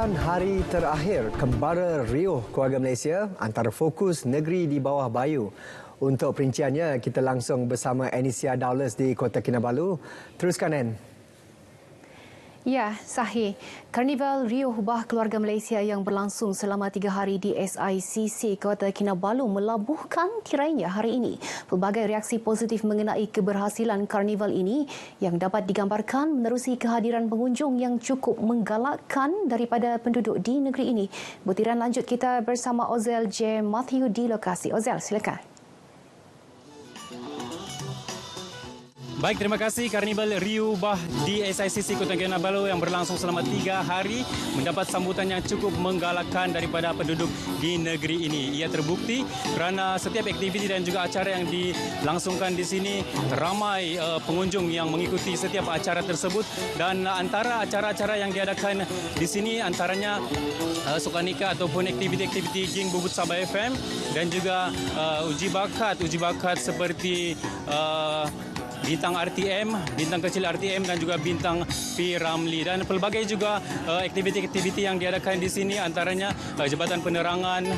8 hari terakhir, kembara riuh keluarga Malaysia antara fokus negeri di bawah bayu. Untuk perinciannya, kita langsung bersama Anisia Dowles di Kota Kinabalu. Teruskan, Ann. Ya, sahih. Karnival Riuh Bah Keluarga Malaysia yang berlangsung selama 3 hari di SICC Kota Kinabalu melabuhkan tirainya hari ini. Pelbagai reaksi positif mengenai keberhasilan karnival ini yang dapat digambarkan menerusi kehadiran pengunjung yang cukup menggalakkan daripada penduduk di negeri ini. Butiran lanjut kita bersama Ozel J. Matthew di lokasi. Ozel, silakan. Baik, terima kasih. Karnival Riuh Bah di SICC Kota Kinabalu yang berlangsung selama 3 hari mendapat sambutan yang cukup menggalakkan daripada penduduk di negeri ini. Ia terbukti kerana setiap aktiviti dan juga acara yang dilangsungkan di sini, ramai pengunjung yang mengikuti setiap acara tersebut, dan antara acara-acara yang diadakan di sini antaranya sukanika ataupun aktiviti-aktiviti Ging Bubut Sabah FM dan juga uji bakat seperti bintang RTM, bintang kecil RTM dan juga bintang P. Ramli, dan pelbagai juga aktiviti-aktiviti yang diadakan di sini, antaranya Jabatan Penerangan,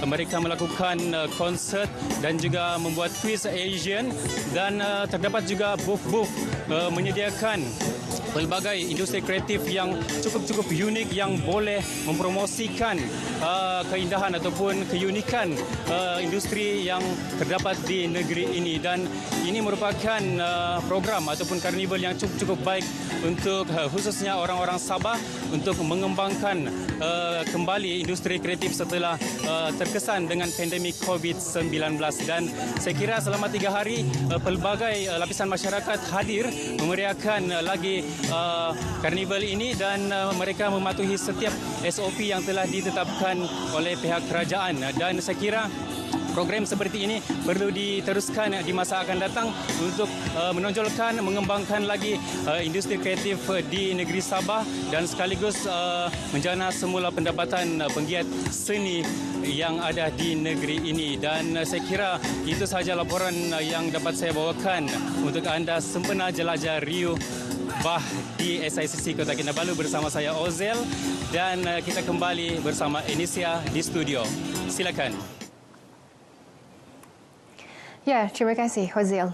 mereka melakukan konsert dan juga membuat kuis Asian, dan terdapat juga booth-booth menyediakan pelbagai industri kreatif yang cukup unik yang boleh mempromosikan keindahan ataupun keunikan industri yang terdapat di negeri ini, dan ini merupakan program ataupun karnival yang cukup baik untuk khususnya orang-orang Sabah untuk mengembangkan kembali industri kreatif setelah terkesan dengan pandemik COVID-19. Dan saya kira selama 3 hari pelbagai lapisan masyarakat hadir memeriahkan lagi karnival ini, dan mereka mematuhi setiap SOP yang telah ditetapkan oleh pihak kerajaan, dan saya kira program seperti ini perlu diteruskan di masa akan datang untuk menonjolkan, mengembangkan lagi industri kreatif di negeri Sabah dan sekaligus menjana semula pendapatan penggiat seni yang ada di negeri ini. Dan saya kira itu sahaja laporan yang dapat saya bawakan untuk anda sempena jelajah Riuh Bah di SICC Kota Kinabalu bersama saya Ozel, dan kita kembali bersama Anisia di studio. Silakan. Ya, terima kasih, Ozel.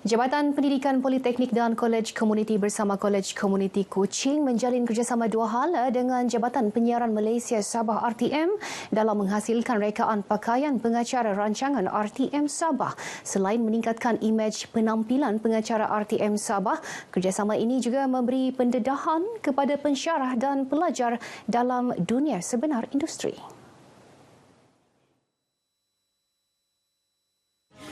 Jabatan Pendidikan Politeknik dan Kolej Komuniti bersama Kolej Komuniti Kuching menjalin kerjasama 2 hala dengan Jabatan Penyiaran Malaysia Sabah RTM dalam menghasilkan rekaan pakaian pengacara rancangan RTM Sabah. Selain meningkatkan imej penampilan pengacara RTM Sabah, kerjasama ini juga memberi pendedahan kepada pensyarah dan pelajar dalam dunia sebenar industri.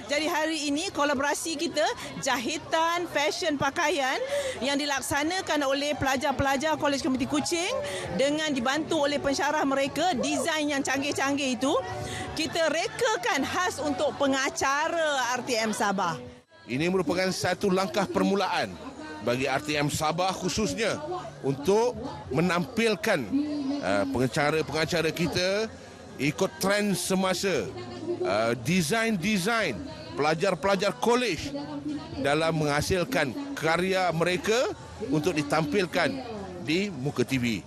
Jadi hari ini kolaborasi kita jahitan fashion pakaian yang dilaksanakan oleh pelajar-pelajar Kolej Komuniti Kuching dengan dibantu oleh pensyarah mereka, desain yang canggih-canggih itu kita rekakan khas untuk pengacara RTM Sabah. Ini merupakan satu langkah permulaan bagi RTM Sabah khususnya untuk menampilkan pengacara-pengacara kita ikut trend semasa, desain-desain pelajar-pelajar kolej dalam menghasilkan karya mereka untuk ditampilkan di muka TV.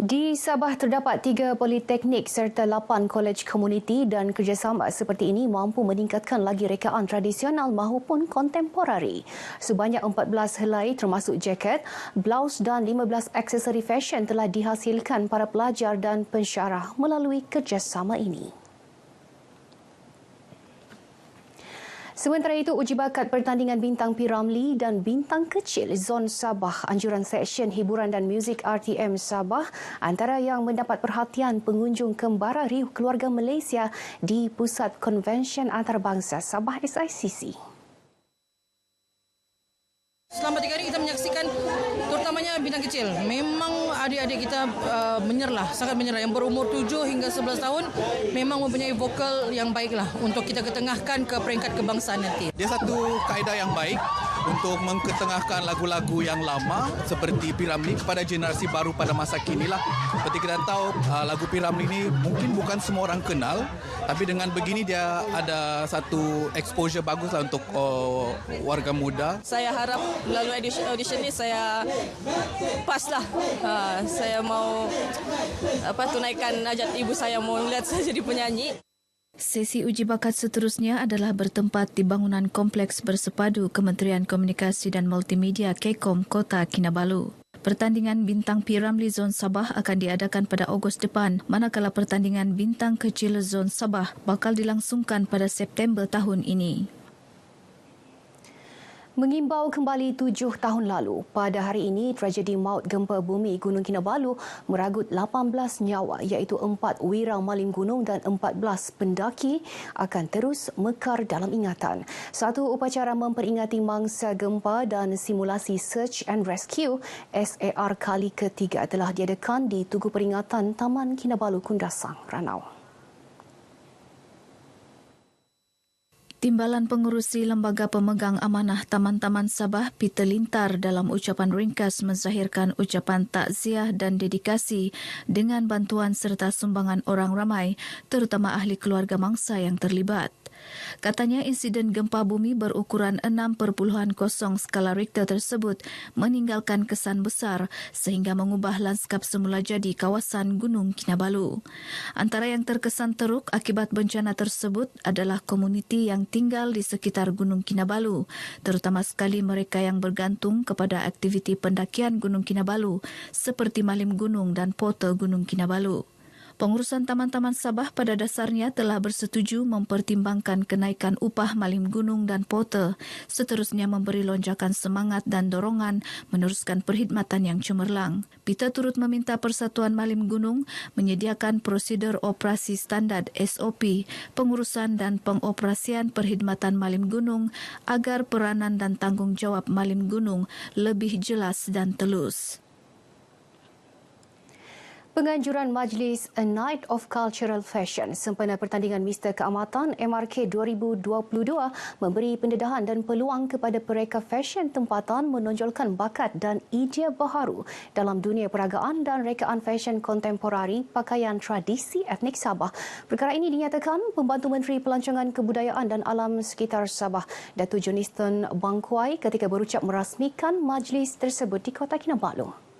Di Sabah terdapat 3 politeknik serta 8 kolej komuniti, dan kerjasama seperti ini mampu meningkatkan lagi rekaan tradisional maupun kontemporari. Sebanyak 14 helai termasuk jaket, blaus dan 15 aksesori fashion telah dihasilkan para pelajar dan pensyarah melalui kerjasama ini. Sementara itu, uji bakat pertandingan bintang P. Ramli dan bintang kecil Zon Sabah, anjuran seksyen hiburan dan muzik RTM Sabah antara yang mendapat perhatian pengunjung kembara Riuh Keluarga Malaysia di Pusat Konvensyen Antarabangsa Sabah SICC. Selama 3 hari kita menyaksikan terutamanya bintang kecil. Memang adik-adik kita sangat menyerah. Yang berumur 7 hingga 11 tahun memang mempunyai vokal yang baiklah untuk kita ketengahkan ke peringkat kebangsaan nanti. Dia satu kaedah yang baik untuk mengketengahkan lagu-lagu yang lama seperti P. Ramlee kepada generasi baru pada masa kini lah. Seperti kita tahu, lagu P. Ramlee ini mungkin bukan semua orang kenal, tapi dengan begini dia ada satu exposure bagus lah untuk warga muda. Saya harap melalui audition ni saya pas lah. Saya mau tunaikan hajat ibu saya, mau lihat saya jadi penyanyi. Sesi uji bakat seterusnya adalah bertempat di bangunan Kompleks Bersepadu Kementerian Komunikasi dan Multimedia KEKOM Kota Kinabalu. Pertandingan Bintang P. Ramlee Zon Sabah akan diadakan pada Ogos depan, manakala pertandingan Bintang Kecil Zon Sabah bakal dilangsungkan pada September tahun ini. Mengimbau kembali 7 tahun lalu, pada hari ini tragedi maut gempa bumi Gunung Kinabalu meragut 18 nyawa iaitu 4 wira malim gunung dan 14 pendaki akan terus mekar dalam ingatan. Satu upacara memperingati mangsa gempa dan simulasi Search and Rescue SAR kali ketiga telah diadakan di Tugu Peringatan Taman Kinabalu Kundasang, Ranau. Timbalan Pengurusi Lembaga Pemegang Amanah Taman-Taman Sabah, Peter Lintar, dalam ucapan ringkas menzahirkan ucapan takziah dan dedikasi dengan bantuan serta sumbangan orang ramai, terutama ahli keluarga mangsa yang terlibat. Katanya insiden gempa bumi berukuran 6.0 skala Richter tersebut meninggalkan kesan besar sehingga mengubah lanskap semula jadi kawasan Gunung Kinabalu. Antara yang terkesan teruk akibat bencana tersebut adalah komuniti yang tinggal di sekitar Gunung Kinabalu, terutama sekali mereka yang bergantung kepada aktiviti pendakian Gunung Kinabalu seperti Malim Gunung dan Porter Gunung Kinabalu. Pengurusan Taman-Taman Sabah pada dasarnya telah bersetuju mempertimbangkan kenaikan upah Malim Gunung dan Porter, seterusnya memberi lonjakan semangat dan dorongan meneruskan perkhidmatan yang cemerlang. Peter turut meminta Persatuan Malim Gunung menyediakan prosedur operasi standar SOP, pengurusan dan pengoperasian perkhidmatan Malim Gunung agar peranan dan tanggungjawab Malim Gunung lebih jelas dan telus. Penganjuran Majlis A Night of Cultural Fashion sempena pertandingan Mister Keamatan MRK 2022 memberi pendedahan dan peluang kepada pereka fashion tempatan menonjolkan bakat dan idea baharu dalam dunia peragaan dan rekaan fashion kontemporari pakaian tradisi etnik Sabah. Perkara ini dinyatakan Pembantu Menteri Pelancongan Kebudayaan dan Alam Sekitar Sabah, Datuk Joniston Bangkuai, ketika berucap merasmikan majlis tersebut di Kota Kinabalu.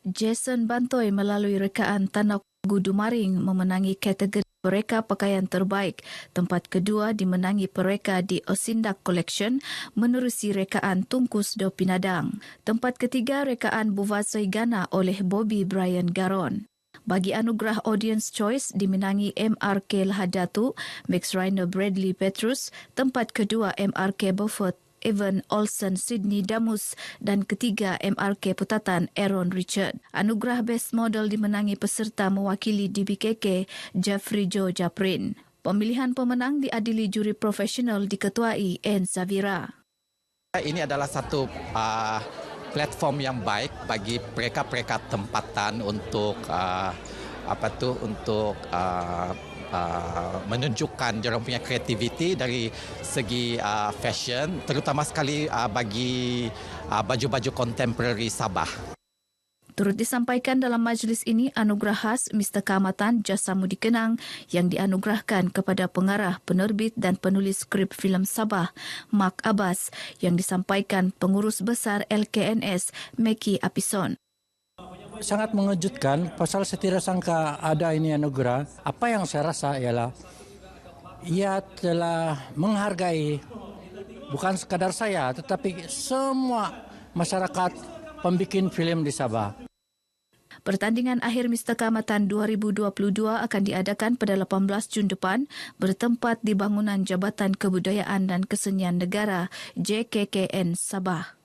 Jason Bantoy melalui rekaan Tanah Gudumaring memenangi kategori pereka pakaian terbaik. Tempat kedua dimenangi pereka di Osindak Collection menerusi rekaan Tungkus do Pinadang. Tempat ketiga rekaan Buvasoi Gana oleh Bobby Brian Garon. Bagi anugerah Audience Choice dimenangi MRK Lahadatu, Max Reiner Bradley Petrus. Tempat kedua MRK Beaufort Evan Olsen Sydney Damus dan ketiga MRK Putatan Aaron Richard. Anugerah Best Model dimenangi peserta mewakili DBKK Jeffrey Joe Japrin. Pemilihan pemenang diadili juri profesional diketuai N. Zavira. Ini adalah satu platform yang baik bagi pereka-pereka tempatan untuk menunjukkan diorang punya kreativiti dari segi fashion, terutama sekali bagi baju-baju kontemporari Sabah. Turut disampaikan dalam majlis ini anugerah khas Mister Keamatan Jasamudi Kenang yang dianugerahkan kepada pengarah, penerbit dan penulis skrip filem Sabah, Mark Abbas, yang disampaikan Pengurus Besar LKNS, Meki Apison. Sangat mengejutkan pasal saya tidak sangka ada ini anugerah. Apa yang saya rasa ialah ia telah menghargai bukan sekadar saya tetapi semua masyarakat pembikin filem di Sabah. Pertandingan akhir Mister Keamatan 2022 akan diadakan pada 18 Jun depan bertempat di bangunan Jabatan Kebudayaan dan Kesenian Negara JKKN Sabah.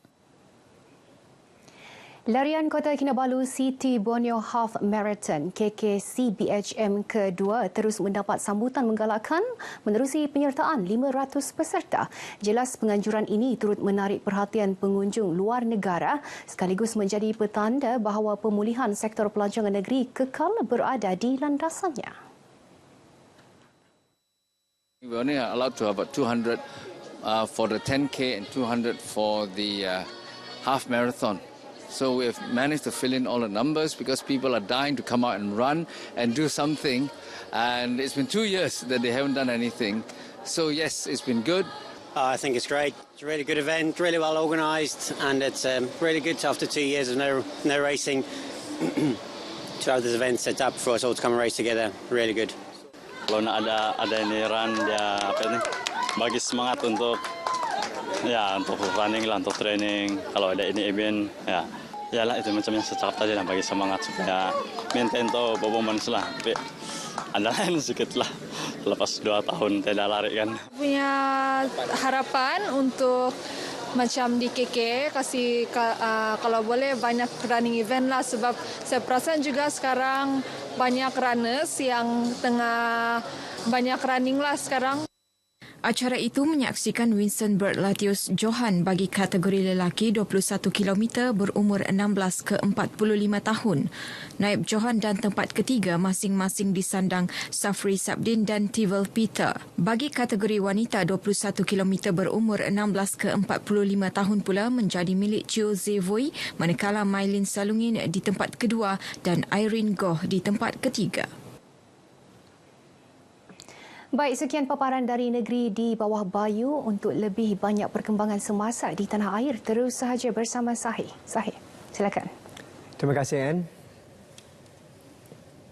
Larian Kota Kinabalu City Borneo Half Marathon KKCBHM kedua terus mendapat sambutan menggalakkan menerusi penyertaan 500 peserta. Jelas penganjuran ini turut menarik perhatian pengunjung luar negara sekaligus menjadi petanda bahawa pemulihan sektor pelancongan negeri kekal berada di landasannya. We only are allowed to have about 200 for the 10K and 200 for the half marathon. So we've managed to fill in all the numbers because people are dying to come out and run and do something. And it's been 2 years that they haven't done anything. So yes, it's been good. I think it's great. It's a really good event, really well organised, and it's really good after 2 years of no racing to have this event set up for us all to come and race together. Really good. Kalau nak ada ini run, dia bagi semangat untuk running lah, untuk training. Kalau ada ini event, lah itu macam yang saya cakap tadi lah, bagi semangat supaya maintain tu performance lah. Tapi ada lain sedikit lah, lepas 2 tahun tidak lari kan. Punya harapan untuk macam di KK kasih kalau boleh banyak running event lah, sebab saya perasan juga sekarang banyak runners yang tengah banyak running lah sekarang. Acara itu menyaksikan Winston Bertlatius Johan bagi kategori lelaki 21 km berumur 16 ke 45 tahun. Naib Johan dan tempat ketiga masing-masing disandang Safri Sabdin dan Tivel Peter. Bagi kategori wanita 21 km berumur 16 ke 45 tahun pula menjadi milik Chio Zevoi, manakala Mailin Salungin di tempat kedua dan Irene Goh di tempat ketiga. Baik, sekian paparan dari negeri di bawah bayu. Untuk lebih banyak perkembangan semasa di tanah air, terus sahaja bersama Sahih. Sahih, silakan. Terima kasih, Anne.